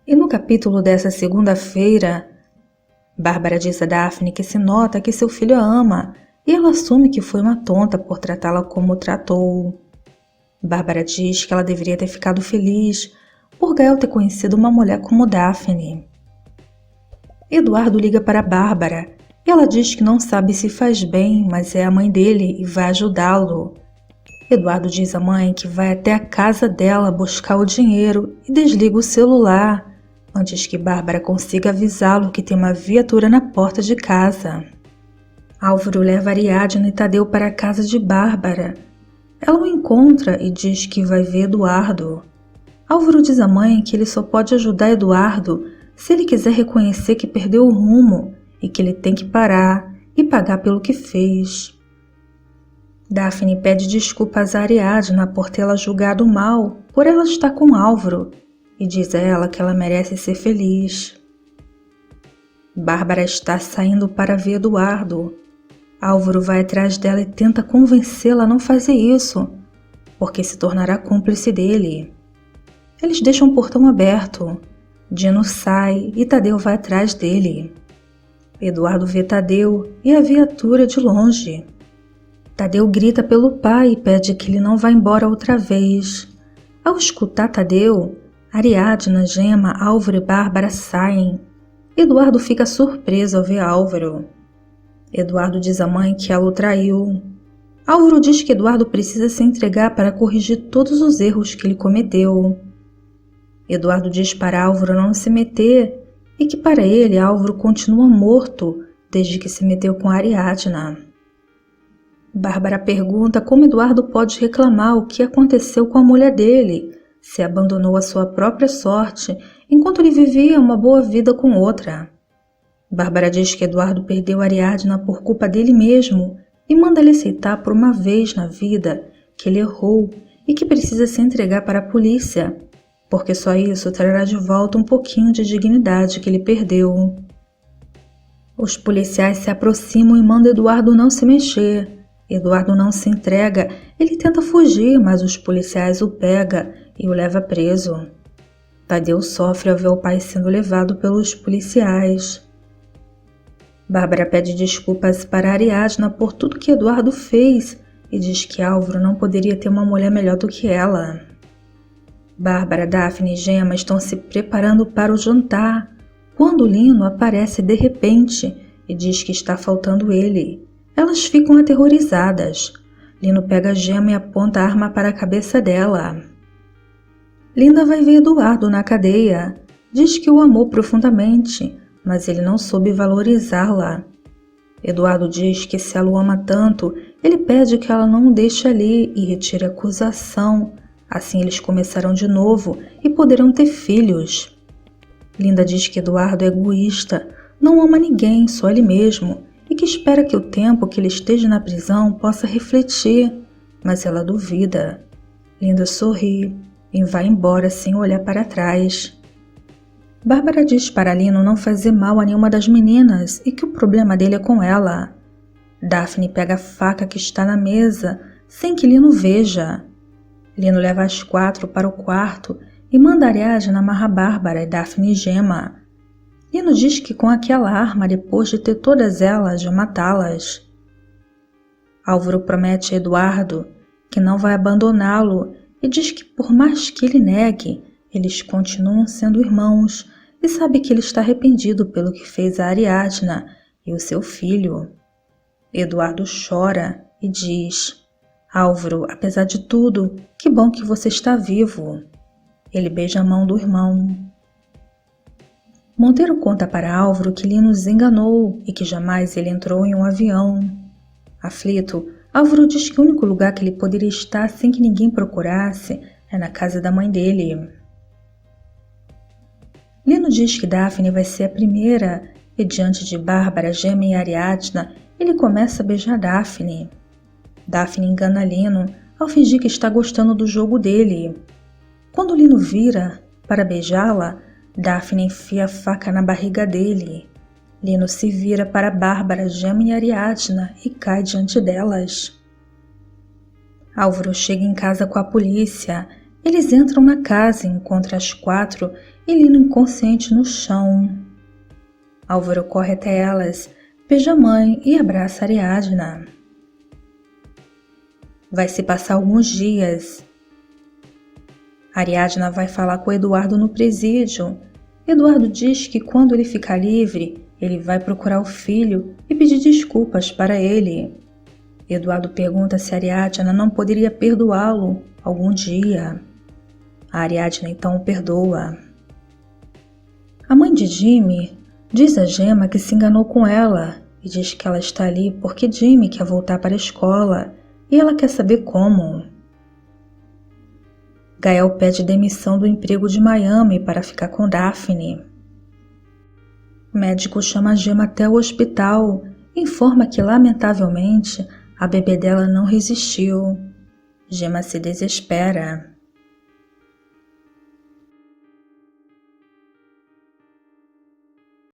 E no capítulo dessa segunda-feira, Bárbara diz a Daphne que se nota que seu filho a ama e ela assume que foi uma tonta por tratá-la como tratou. Bárbara diz que ela deveria ter ficado feliz por Gael ter conhecido uma mulher como Daphne. Eduardo liga para Bárbara e ela diz que não sabe se faz bem, mas é a mãe dele e vai ajudá-lo. Eduardo diz à mãe que vai até a casa dela buscar o dinheiro e desliga o celular, antes que Bárbara consiga avisá-lo que tem uma viatura na porta de casa. Álvaro leva Ariadna e Tadeu para a casa de Bárbara. Ela o encontra e diz que vai ver Eduardo. Álvaro diz à mãe que ele só pode ajudar Eduardo se ele quiser reconhecer que perdeu o rumo e que ele tem que parar e pagar pelo que fez. Daphne pede desculpas a Ariadna por tê-la julgado mal por ela estar com Álvaro e diz a ela que ela merece ser feliz. Bárbara está saindo para ver Eduardo. Álvaro vai atrás dela e tenta convencê-la a não fazer isso, porque se tornará cúmplice dele. Eles deixam o portão aberto. Dino sai e Tadeu vai atrás dele. Eduardo vê Tadeu e a viatura de longe. Tadeu grita pelo pai e pede que ele não vá embora outra vez. Ao escutar Tadeu, Ariadna, Gema, Álvaro e Bárbara saem. Eduardo fica surpreso ao ver Álvaro. Eduardo diz à mãe que ela o traiu. Álvaro diz que Eduardo precisa se entregar para corrigir todos os erros que ele cometeu. Eduardo diz para Álvaro não se meter e que para ele Álvaro continua morto desde que se meteu com Ariadna. Bárbara pergunta como Eduardo pode reclamar o que aconteceu com a mulher dele, se abandonou a sua própria sorte enquanto ele vivia uma boa vida com outra. Bárbara diz que Eduardo perdeu Ariadna por culpa dele mesmo e manda ele aceitar por uma vez na vida que ele errou e que precisa se entregar para a polícia, porque só isso trará de volta um pouquinho de dignidade que ele perdeu. Os policiais se aproximam e mandam Eduardo não se mexer. Eduardo não se entrega, ele tenta fugir, mas os policiais o pegam e o levam preso. Tadeu sofre ao ver o pai sendo levado pelos policiais. Bárbara pede desculpas para Ariadna por tudo que Eduardo fez e diz que Álvaro não poderia ter uma mulher melhor do que ela. Bárbara, Daphne e Gema estão se preparando para o jantar, quando Lino aparece de repente e diz que está faltando ele. Elas ficam aterrorizadas. Lino pega a Gema e aponta a arma para a cabeça dela. Linda vai ver Eduardo na cadeia. Diz que o amou profundamente, mas ele não soube valorizá-la. Eduardo diz que se ela o ama tanto, ele pede que ela não o deixe ali e retire a acusação. Assim eles começarão de novo e poderão ter filhos. Linda diz que Eduardo é egoísta, não ama ninguém, só ele mesmo, e que espera que o tempo que ele esteja na prisão possa refletir, mas ela duvida. Linda sorri e vai embora sem olhar para trás. Bárbara diz para Lino não fazer mal a nenhuma das meninas e que o problema dele é com ela. Daphne pega a faca que está na mesa sem que Lino veja. Lino leva as 4 para o quarto e manda Ariadna amarrar Bárbara e Daphne e Gema. Lino diz que com aquela arma, depois de ter todas elas, vai matá-las. Álvaro promete a Eduardo que não vai abandoná-lo e diz que por mais que ele negue, eles continuam sendo irmãos e sabe que ele está arrependido pelo que fez a Ariadna e o seu filho. Eduardo chora e diz: Álvaro, apesar de tudo, que bom que você está vivo. Ele beija a mão do irmão. Monteiro conta para Álvaro que Lino os enganou e que jamais ele entrou em um avião. Aflito, Álvaro diz que o único lugar que ele poderia estar sem que ninguém procurasse é na casa da mãe dele. Lino diz que Daphne vai ser a primeira e diante de Bárbara, Gema e Ariadna, ele começa a beijar Daphne. Daphne engana Lino ao fingir que está gostando do jogo dele. Quando Lino vira para beijá-la, Daphne enfia a faca na barriga dele. Lino se vira para Bárbara, Gema e Ariadna e cai diante delas. Álvaro chega em casa com a polícia Eles entram na casa e encontram as 4 e Lino inconsciente no chão. Álvaro corre até elas, beija a mãe e abraça Ariadna. Vai se passar alguns dias. Ariadna vai falar com Eduardo no presídio. Eduardo diz que quando ele ficar livre, ele vai procurar o filho e pedir desculpas para ele. Eduardo pergunta se Ariadna não poderia perdoá-lo algum dia. A Ariadna então o perdoa. A mãe de Jimmy diz a Gemma que se enganou com ela e diz que ela está ali porque Jimmy quer voltar para a escola e ela quer saber como. Gael pede demissão do emprego de Miami para ficar com Daphne. O médico chama a Gemma até o hospital e informa que, lamentavelmente, a bebê dela não resistiu. Gemma se desespera.